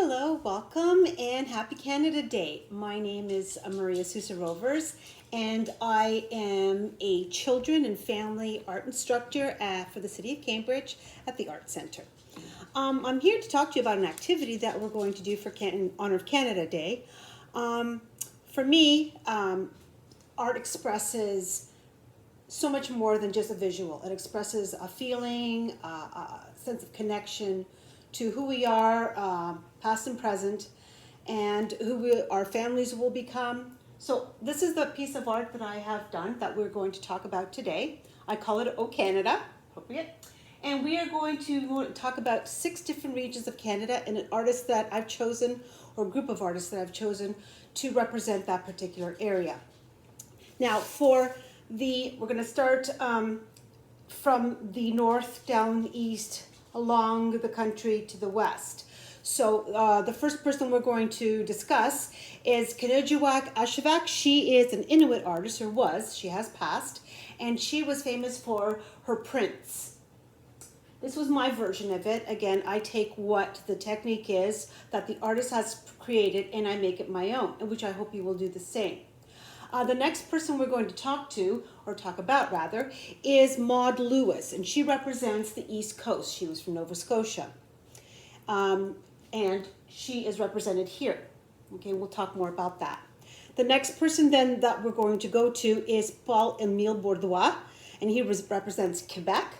Hello, welcome, and happy Canada Day. My name is Maria Sousa-Rovers, and I am a children and family art instructor for the City of Cambridge at the Art Centre. I'm here to talk to you about an activity that we're going to do in honor of Canada Day. For me, art expresses so much more than just a visual. It expresses a feeling, a sense of connection to who we are, past and present, and our families will become. So this is the piece of art that I have done that we're going to talk about today. I call it O Canada, appropriate. And we are going to talk about 6 different regions of Canada and an artist that I've chosen, or a group of artists that I've chosen to represent that particular area. Now we're going to start from the north down east along the country to the west. So the first person we're going to discuss is Kanejuak Ashivak. She is an Inuit artist, or was, she has passed, and she was famous for her prints. This was my version of it. Again, I take what the technique is that the artist has created and I make it my own, which I hope you will do the same. The next person we're going to talk about rather, is Maud Lewis, and she represents the East Coast. She was from Nova Scotia, and she is represented here. Okay, we'll talk more about that. The next person then that we're going to go to is Paul-Émile Bourdois, and he represents Quebec.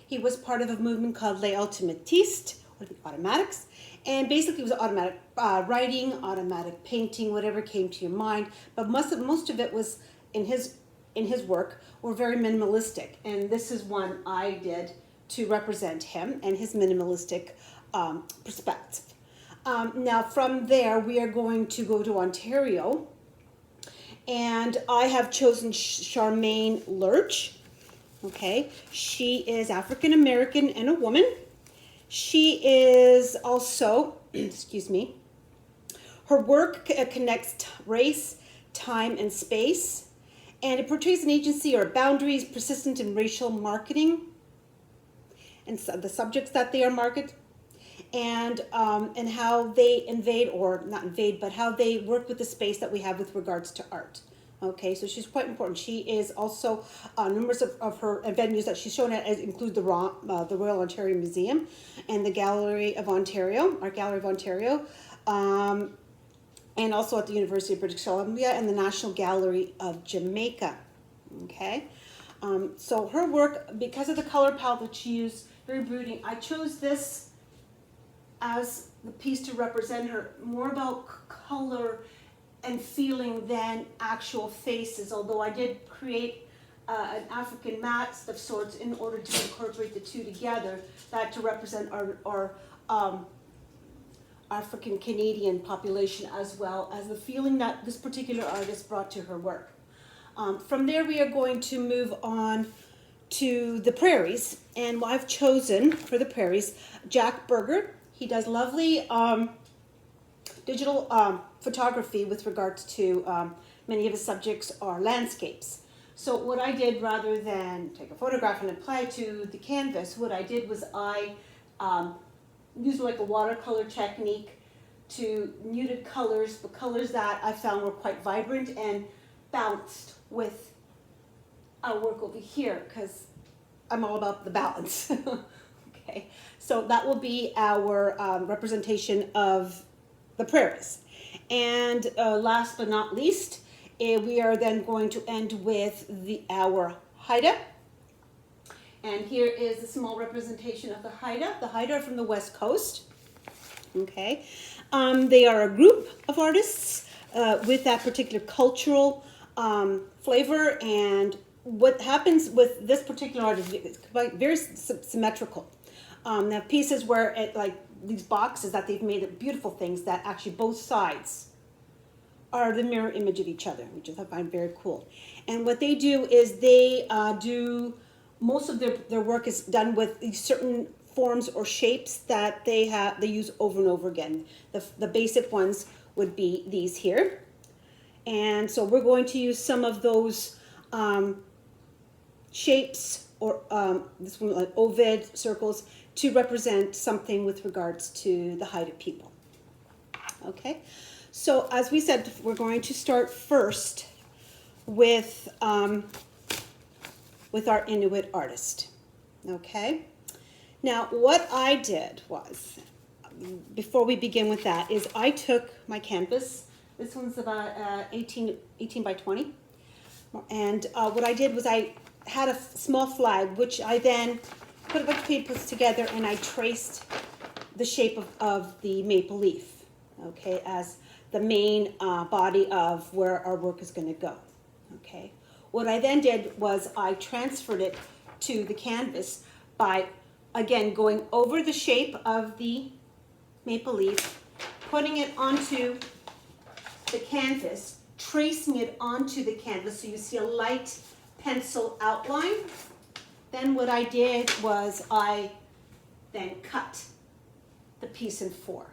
He was part of a movement called Les Automatistes, or the Automatics, and basically it was automatic writing, automatic painting, whatever came to your mind. But most of it was in his work were very minimalistic, and this is one I did to represent him and his minimalistic perspective. Now from there we are going to go to Ontario, and I have chosen Charmaine Lurch. Okay, she is African American and a woman. She is also, excuse me, her work connects race, time, and space, and it portrays an agency or boundaries persistent in racial marketing and the subjects that they are marketed, and how they invade, or not invade, but how they work with the space that we have with regards to art. Okay, so she's quite important. She is also numerous of her venues that she's shown at include the Royal Ontario Museum and the Gallery of Ontario, Art Gallery of Ontario, and also at the University of British Columbia and the National Gallery of Jamaica. Okay, so her work, because of the color palette that she used, very brooding. I chose this as the piece to represent her, more about color and feeling than actual faces, although I did create an African mask of sorts in order to incorporate the two together, that to represent our African Canadian population, as well as the feeling that this particular artist brought to her work. From there we are going to move on to the prairies, and I've chosen for the prairies Jack Berger. He does lovely digital photography with regards to many of his subjects are landscapes. So what I did, rather than take a photograph and apply to the canvas, what I did was I used like a watercolor technique to muted colors, but colors that I found were quite vibrant and balanced with our work over here, because I'm all about the balance. Okay, so that will be our representation of the prairies. And last but not least, we are then going to end with our Haida. And here is a small representation of the Haida. The Haida are from the West Coast. Okay, they are a group of artists with that particular cultural flavor. And what happens with this particular art is it's very symmetrical. They have pieces where it, like these boxes that they've made of beautiful things that actually both sides are the mirror image of each other, which I find very cool. And what they do is they do, most of their work is done with these certain forms or shapes that they use over and over again. The basic ones would be these here. And so we're going to use some of those shapes, or this one, like ovid circles, to represent something with regards to the Haida people. Okay, so as we said, we're going to start first with our Inuit artist. Okay, now what I did was, before we begin with that, is I took my canvas. This one's about 18 by 20. And what I did was I had a small flag, which I then put a bunch of papers together, and I traced the shape of the maple leaf, okay, as the main body of where our work is going to go, okay. What I then did was I transferred it to the canvas by, again, going over the shape of the maple leaf, putting it onto the canvas, tracing it onto the canvas so you see a light pencil outline. Then what I did was I then cut the piece in 4.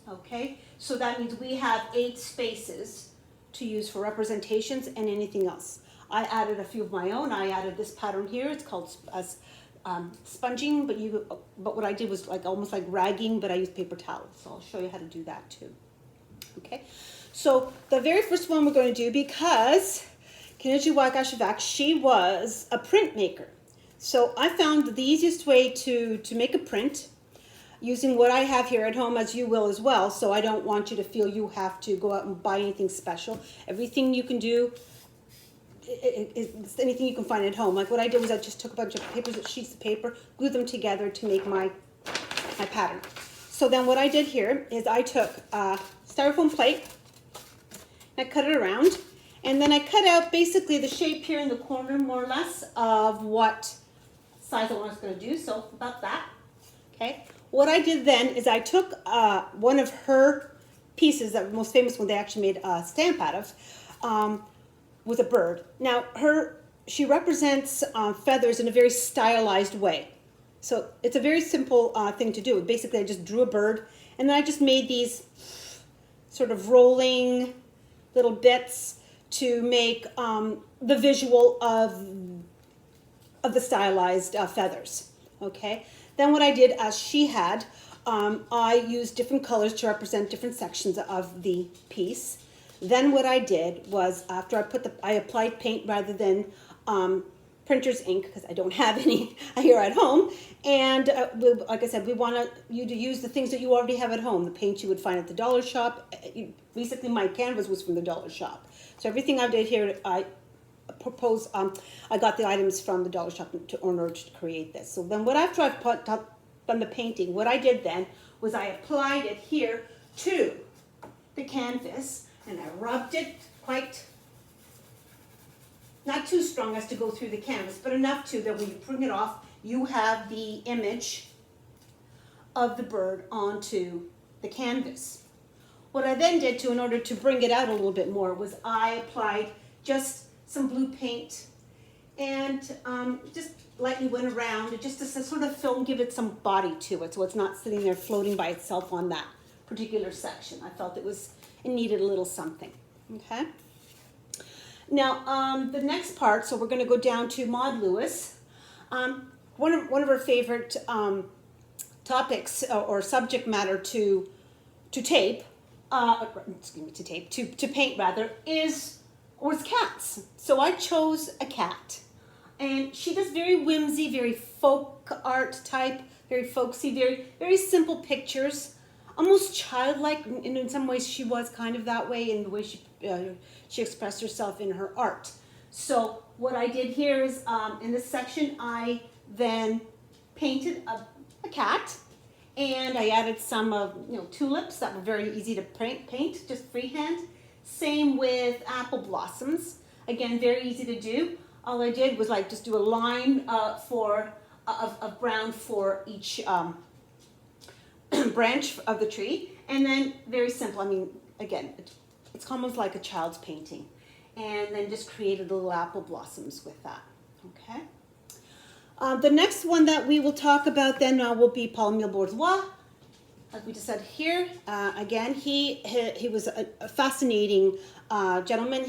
Okay, so that means we have 8 spaces to use for representations and anything else. I added a few of my own. I added this pattern here. It's called sponging, but what I did was like almost like ragging, but I used paper towels. So I'll show you how to do that too. Okay, so the very first one we're going to do, because Kinejewagashivak, she was a printmaker. So I found the easiest way to make a print using what I have here at home, as you will as well. So I don't want you to feel you have to go out and buy anything special. Everything you can do, it's anything you can find at home. Like what I did was I just took a bunch of sheets of paper, glued them together to make my pattern. So then what I did here is I took a styrofoam plate, I cut it around, and then I cut out basically the shape here in the corner, more or less, of what size I was going to do. So about that. Okay. What I did then is I took one of her pieces, that most famous one they actually made a stamp out of, with a bird. Now she represents feathers in a very stylized way. So it's a very simple thing to do. Basically, I just drew a bird, and then I just made these sort of rolling little bits to make the visual of the stylized feathers. Okay. Then what I did, as she had, I used different colors to represent different sections of the piece. Then what I did was, after I applied paint rather than printer's ink, because I don't have any here at home. And like I said, we want you to use the things that you already have at home. The paint you would find at the dollar shop. Basically, my canvas was from the dollar shop. So everything I did here, I propose, I got the items from the dollar shop in order to create this. So then after I've done the painting, what I did then was I applied it here to the canvas, and I rubbed it quite, not too strong as to go through the canvas, but enough to that when you bring it off, you have the image of the bird onto the canvas. What I then did in order to bring it out a little bit more, was I applied just some blue paint and just lightly went around, just to sort of give it some body to it, so it's not sitting there floating by itself on that particular section. I felt it needed a little something. Okay. Now the next part, so we're going to go down to Maud Lewis. One of her favorite topics or subject matter to paint rather, was cats. So I chose a cat, and she does very whimsy, very folk art type, very folksy, very, very simple pictures, almost childlike. And in some ways she was kind of that way in the way she expressed herself in her art. So what I did here is, in this section, I then painted a cat, and I added some tulips that were very easy to paint, just freehand. Same with apple blossoms. Again, very easy to do. All I did was just do a line of brown for each branch of the tree, and then very simple. I mean, again, it's almost like a child's painting, and then just created little apple blossoms with that. Okay. The next one that we will talk about then will be Paul-Émile Bourgeois. Like we just said here, again, he was a fascinating gentleman.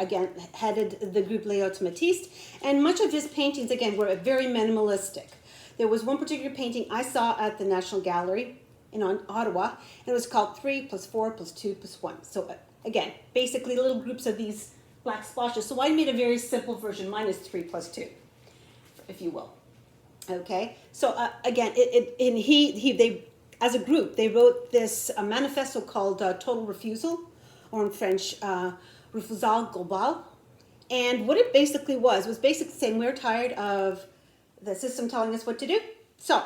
Again, headed the group Les Automatistes, and much of his paintings, again, were very minimalistic. There was one particular painting I saw at the National Gallery in Ottawa, and it was called 3 plus 4 plus 2 plus 1. So again, basically little groups of these black splotches. So I made a very simple version. Mine is 3 plus 2, if you will. Okay, so again, they as a group, they wrote this manifesto called Total Refusal, or in French, Refusal Global. And what it basically was basically saying we're tired of the system telling us what to do. So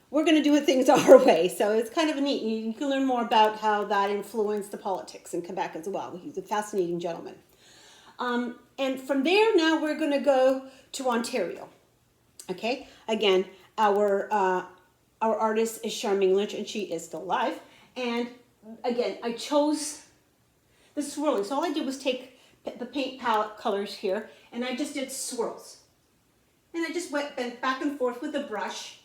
we're going to do things our way. So it's kind of neat. You can learn more about how that influenced the politics in Quebec as well. He's a fascinating gentleman. And from there, now we're going to go to Ontario. Okay, again, our artist is Charmaine Lynch, and she is still alive. And again, I chose the swirling. So all I did was take the paint palette colors here, and I just did swirls. And I just went back and forth with a brush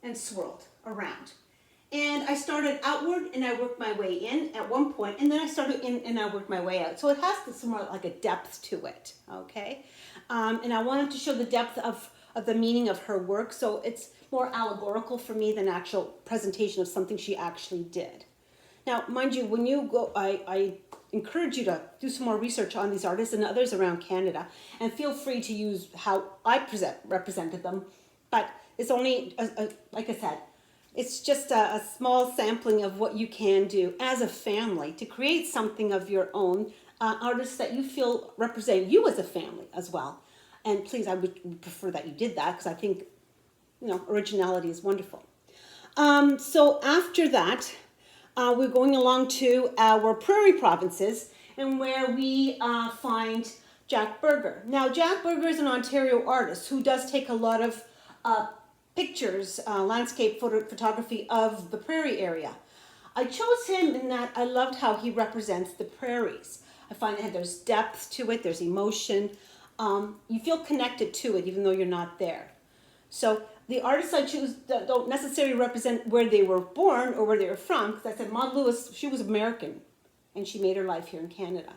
and swirled around. And I started outward and I worked my way in at one point, and then I started in and I worked my way out. So it has this more like a depth to it, okay? And I wanted to show the depth of the meaning of her work, so it's more allegorical for me than actual presentation of something she actually did. Now, mind you, when you go, I encourage you to do some more research on these artists and others around Canada, and feel free to use how I represented them, but it's only, like I said, it's just a small sampling of what you can do as a family to create something of your own, artists that you feel represent you as a family as well. And please, I would prefer that you did that, because I think, originality is wonderful. So after that, we're going along to our prairie provinces, and where we find Jack Berger. Now, Jack Berger is an Ontario artist who does take a lot of pictures, landscape photography of the prairie area. I chose him in that I loved how he represents the prairies. I find that there's depth to it, there's emotion. You feel connected to it even though you're not there. So the artists I choose don't necessarily represent where they were born or where they were from, because I said Maud Lewis, she was American, and she made her life here in Canada.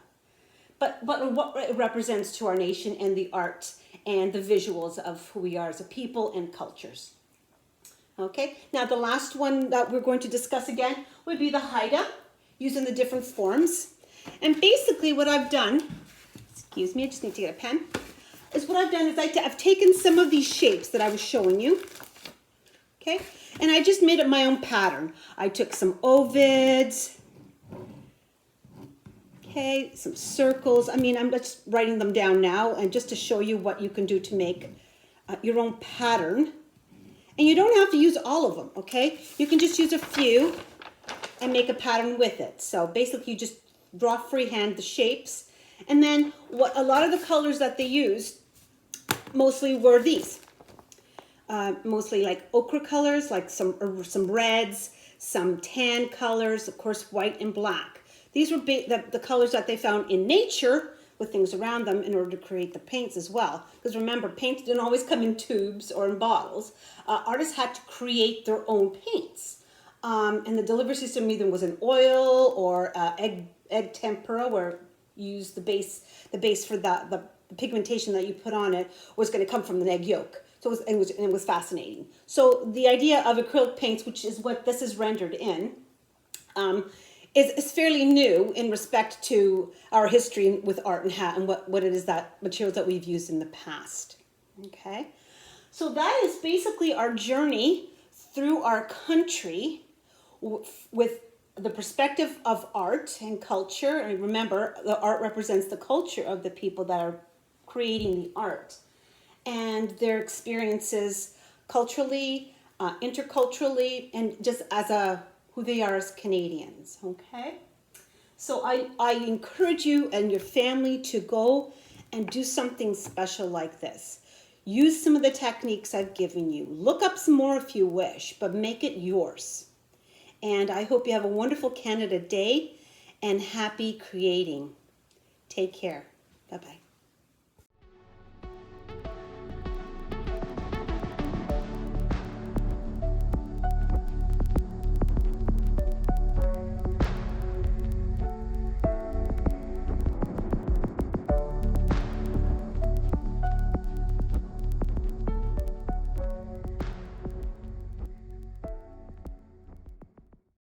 But what it represents to our nation and the art and the visuals of who we are as a people and cultures. Okay, now the last one that we're going to discuss again would be the Haida, using the different forms. And basically what I've done, excuse me, I just need to get a pen, is what I've done is I've taken some of these shapes that I was showing you, okay, and I just made up my own pattern. I took some ovids, okay, some circles. I mean, I'm just writing them down now, and just to show you what you can do to make your own pattern. And you don't have to use all of them, okay? You can just use a few and make a pattern with it. So basically you just draw freehand the shapes. And then what a lot of the colors that they used mostly were these. Mostly like ochre colors, like some reds, some tan colors, of course white and black. These were the colors that they found in nature with things around them in order to create the paints as well. Because remember, paints didn't always come in tubes or in bottles. Artists had to create their own paints. And the delivery system either was an oil or egg tempera, where you use the base for the pigmentation that you put on it was going to come from an egg yolk. So it was fascinating. So the idea of acrylic paints, which is what this is rendered in, is fairly new in respect to our history with art and what it is that materials that we've used in the past. Okay, so that is basically our journey through our country with the perspective of art and culture. And remember, the art represents the culture of the people that are creating the art and their experiences culturally, interculturally, and just as who they are as Canadians, okay? So I encourage you and your family to go and do something special like this. Use some of the techniques I've given you. Look up some more if you wish, but make it yours. And I hope you have a wonderful Canada Day and happy creating. Take care. Bye-bye.